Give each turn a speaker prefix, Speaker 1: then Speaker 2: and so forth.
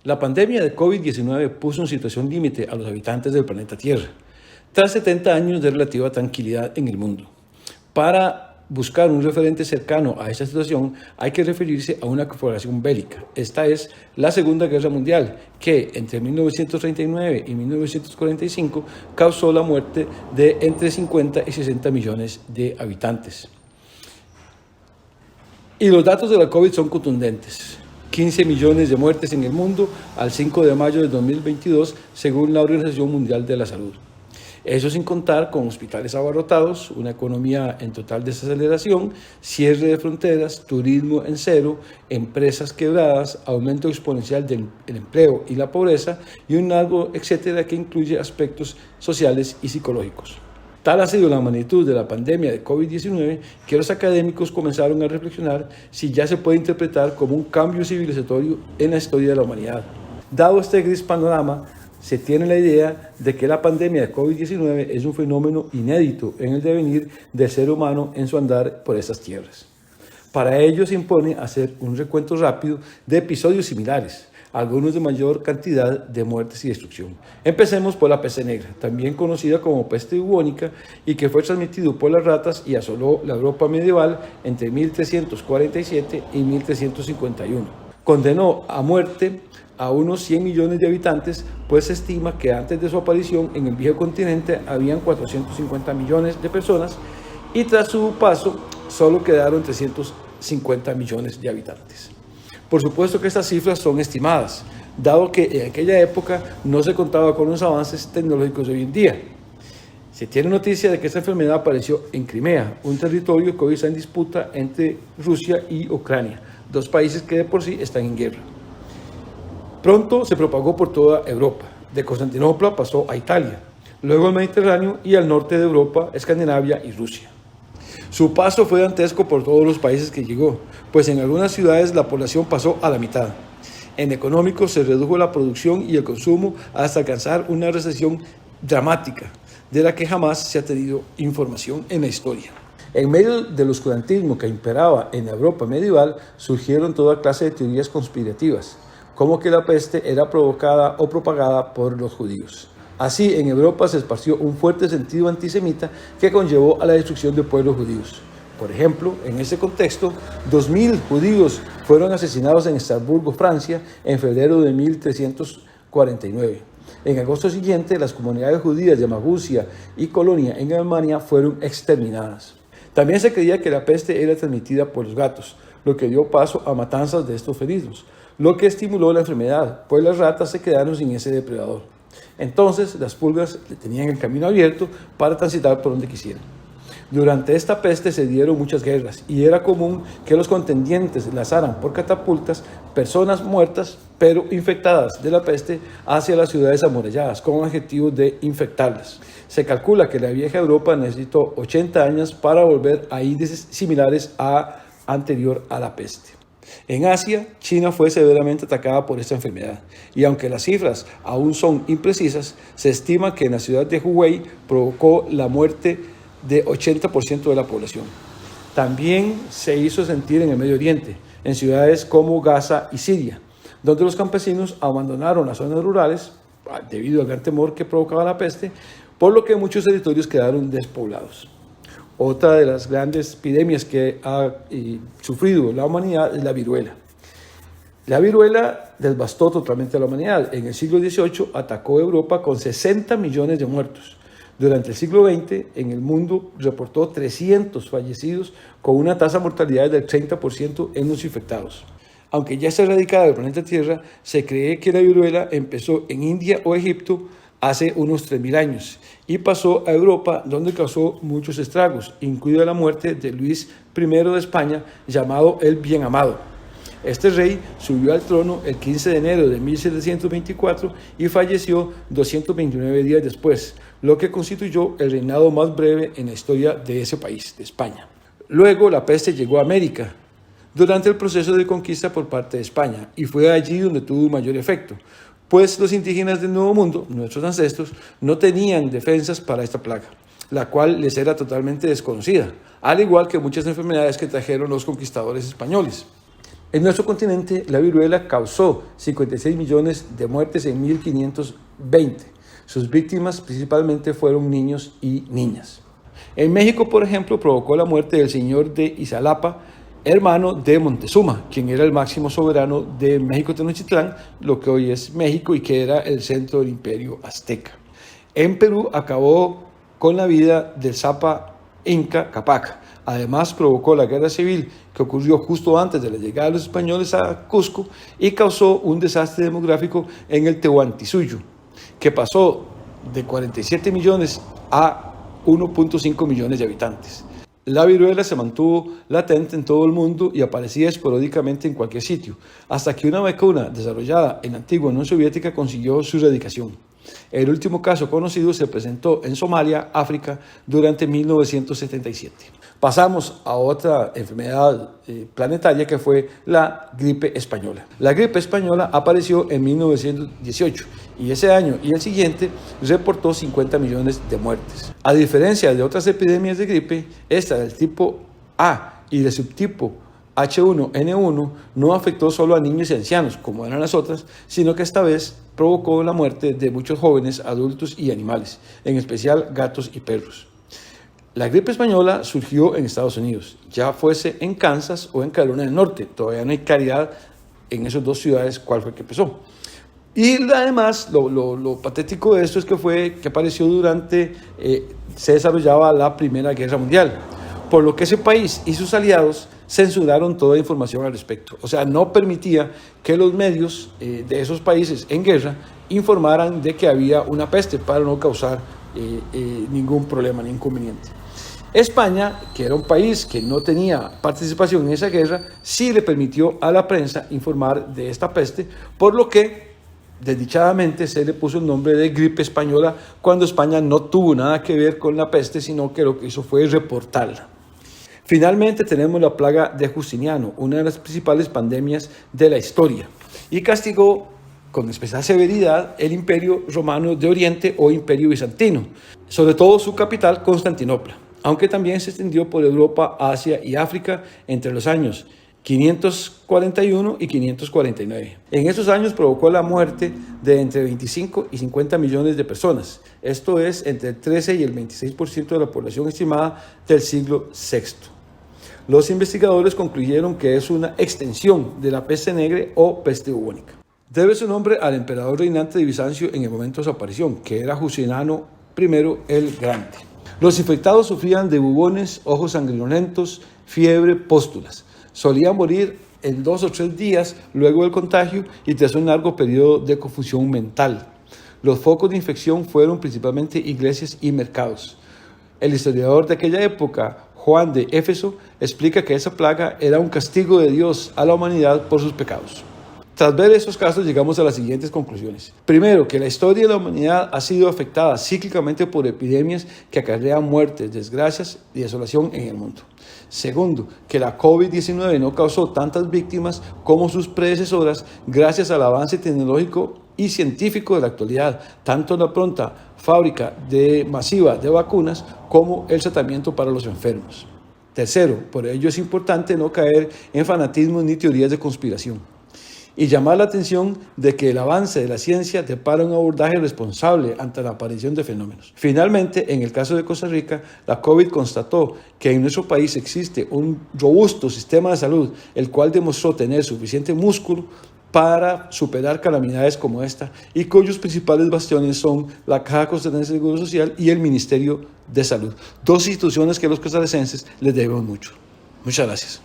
Speaker 1: La pandemia de COVID-19 puso en situación límite a los habitantes del planeta Tierra, tras 70 años de relativa tranquilidad en el mundo. Para buscar un referente cercano a esta situación, hay que referirse a una conflagración bélica. Esta es la Segunda Guerra Mundial, que entre 1939 y 1945 causó la muerte de entre 50 y 60 millones de habitantes. Y los datos de la COVID son contundentes. 15 millones de muertes en el mundo al 5 de mayo de 2022, según la Organización Mundial de la Salud. Eso sin contar con hospitales abarrotados, una economía en total desaceleración, cierre de fronteras, turismo en cero, empresas quebradas, aumento exponencial del empleo y la pobreza y un largo etcétera que incluye aspectos sociales y psicológicos. Tal ha sido la magnitud de la pandemia de COVID-19 que los académicos comenzaron a reflexionar si ya se puede interpretar como un cambio civilizatorio en la historia de la humanidad. Dado este gris panorama, se tiene la idea de que la pandemia de COVID-19 es un fenómeno inédito en el devenir del ser humano en su andar por estas tierras. Para ello se impone hacer un recuento rápido de episodios similares, algunos de mayor cantidad de muertes y destrucción. Empecemos por la peste negra, también conocida como peste bubónica, y que fue transmitido por las ratas y asoló la Europa medieval entre 1347 y 1351. Condenó a muerte a unos 100 millones de habitantes, pues se estima que antes de su aparición en el viejo continente habían 450 millones de personas y tras su paso solo quedaron 350 millones de habitantes. Por supuesto que estas cifras son estimadas, dado que en aquella época no se contaba con los avances tecnológicos de hoy en día. Se tiene noticia de que esta enfermedad apareció en Crimea, un territorio que hoy está en disputa entre Rusia y Ucrania, dos países que de por sí están en guerra. Pronto se propagó por toda Europa. De Constantinopla pasó a Italia, luego al Mediterráneo y al norte de Europa, Escandinavia y Rusia. Su paso fue dantesco por todos los países que llegó, pues en algunas ciudades la población pasó a la mitad. En económico se redujo la producción y el consumo hasta alcanzar una recesión dramática, de la que jamás se ha tenido información en la historia. En medio del oscurantismo que imperaba en la Europa medieval, surgieron toda clase de teorías conspirativas, como que la peste era provocada o propagada por los judíos. Así, en Europa se esparció un fuerte sentido antisemita que conllevó a la destrucción de pueblos judíos. Por ejemplo, en ese contexto, 2.000 judíos fueron asesinados en Estrasburgo, Francia, en febrero de 1349. En agosto siguiente, las comunidades judías de Maguncia y Colonia en Alemania fueron exterminadas. También se creía que la peste era transmitida por los gatos, lo que dio paso a matanzas de estos felinos, lo que estimuló la enfermedad, pues las ratas se quedaron sin ese depredador. Entonces, las pulgas tenían el camino abierto para transitar por donde quisieran. Durante esta peste se dieron muchas guerras y era común que los contendientes lanzaran por catapultas personas muertas pero infectadas de la peste hacia las ciudades amuralladas con el objetivo de infectarlas. Se calcula que la vieja Europa necesitó 80 años para volver a índices similares a anterior a la peste. En Asia, China fue severamente atacada por esta enfermedad y aunque las cifras aún son imprecisas, se estima que en la ciudad de Hubei provocó la muerte de 80% de la población. También se hizo sentir en el Medio Oriente, en ciudades como Gaza y Siria, donde los campesinos abandonaron las zonas rurales debido al gran temor que provocaba la peste, por lo que muchos territorios quedaron despoblados. Otra de las grandes epidemias que ha sufrido la humanidad es la viruela. La viruela devastó totalmente a la humanidad. En el siglo XVIII atacó Europa con 60 millones de muertos. Durante el siglo XX, en el mundo reportó 300 fallecidos con una tasa de mortalidad del 30% en los infectados. Aunque ya está erradicada del planeta Tierra, se cree que la viruela empezó en India o Egipto hace unos 3.000 años y pasó a Europa, donde causó muchos estragos, incluida la muerte de Luis I de España, llamado el Bien Amado. Este rey subió al trono el 15 de enero de 1724 y falleció 229 días después, lo que constituyó el reinado más breve en la historia de ese país, de España. Luego la peste llegó a América durante el proceso de conquista por parte de España y fue allí donde tuvo mayor efecto, pues los indígenas del Nuevo Mundo, nuestros ancestros, no tenían defensas para esta plaga. la cual les era totalmente desconocida, al igual que muchas enfermedades que trajeron los conquistadores españoles. En nuestro continente, la viruela causó 56 millones de muertes en 1520. Sus víctimas principalmente fueron niños y niñas. En México, por ejemplo, provocó la muerte del señor de Izalapa, hermano de Montezuma, quien era el máximo soberano de México Tenochtitlán, lo que hoy es México y que era el centro del imperio azteca. En Perú acabó con la vida del Zapa Inca Capac. Además, provocó la guerra civil que ocurrió justo antes de la llegada de los españoles a Cusco y causó un desastre demográfico en el Tehuantinsuyo, que pasó de 47 millones a 1.5 millones de habitantes. La viruela se mantuvo latente en todo el mundo y aparecía esporádicamente en cualquier sitio, hasta que una vacuna desarrollada en la antigua Unión Soviética consiguió su erradicación. El último caso conocido se presentó en Somalia, África, durante 1977. Pasamos a otra enfermedad planetaria que fue la gripe española. La gripe española apareció en 1918 y ese año y el siguiente reportó 50 millones de muertes. A diferencia de otras epidemias de gripe, esta del tipo A y del subtipo H1N1 no afectó solo a niños y ancianos, como eran las otras, sino que esta vez provocó la muerte de muchos jóvenes, adultos y animales, en especial gatos y perros. La gripe española surgió en Estados Unidos, ya fuese en Kansas o en Carolina del Norte. Todavía no hay claridad en esas dos ciudades cuál fue que empezó. Y además, lo patético de esto es que apareció durante, se desarrollaba la Primera Guerra Mundial, por lo que ese país y sus aliados censuraron toda información al respecto. O sea, no permitía que los medios de esos países en guerra informaran de que había una peste para no causar ningún problema ni inconveniente. España, que era un país que no tenía participación en esa guerra, sí le permitió a la prensa informar de esta peste, por lo que desdichadamente se le puso el nombre de gripe española cuando España no tuvo nada que ver con la peste, sino que lo que hizo fue reportarla. Finalmente tenemos la plaga de Justiniano, una de las principales pandemias de la historia, y castigó con especial severidad el Imperio Romano de Oriente o Imperio Bizantino, sobre todo su capital Constantinopla, aunque también se extendió por Europa, Asia y África entre los años 541 y 549. En esos años provocó la muerte de entre 25 y 50 millones de personas. Esto es entre el 13 y el 26% de la población estimada del siglo VI. Los investigadores concluyeron que es una extensión de la peste negra o peste bubónica. Debe su nombre al emperador reinante de Bizancio en el momento de su aparición, que era Justiniano I el Grande. Los infectados sufrían de bubones, ojos sanguinolentos, fiebre, pústulas. Solían morir en 2 o 3 días luego del contagio y tras un largo periodo de confusión mental. Los focos de infección fueron principalmente iglesias y mercados. El historiador de aquella época, Juan de Éfeso, explica que esa plaga era un castigo de Dios a la humanidad por sus pecados. Tras ver estos casos, llegamos a las siguientes conclusiones. Primero, que la historia de la humanidad ha sido afectada cíclicamente por epidemias que acarrean muertes, desgracias y desolación en el mundo. Segundo, que la COVID-19 no causó tantas víctimas como sus predecesoras gracias al avance tecnológico y científico de la actualidad, tanto en la pronta fábrica masiva de vacunas como el tratamiento para los enfermos. Tercero, por ello es importante no caer en fanatismos ni teorías de conspiración y llamar la atención de que el avance de la ciencia depara un abordaje responsable ante la aparición de fenómenos. Finalmente, en el caso de Costa Rica, la COVID constató que en nuestro país existe un robusto sistema de salud, el cual demostró tener suficiente músculo para superar calamidades como esta y cuyos principales bastiones son la Caja Costarricense de Seguro Social y el Ministerio de Salud. 2 instituciones que los costarricenses les debemos mucho. Muchas gracias.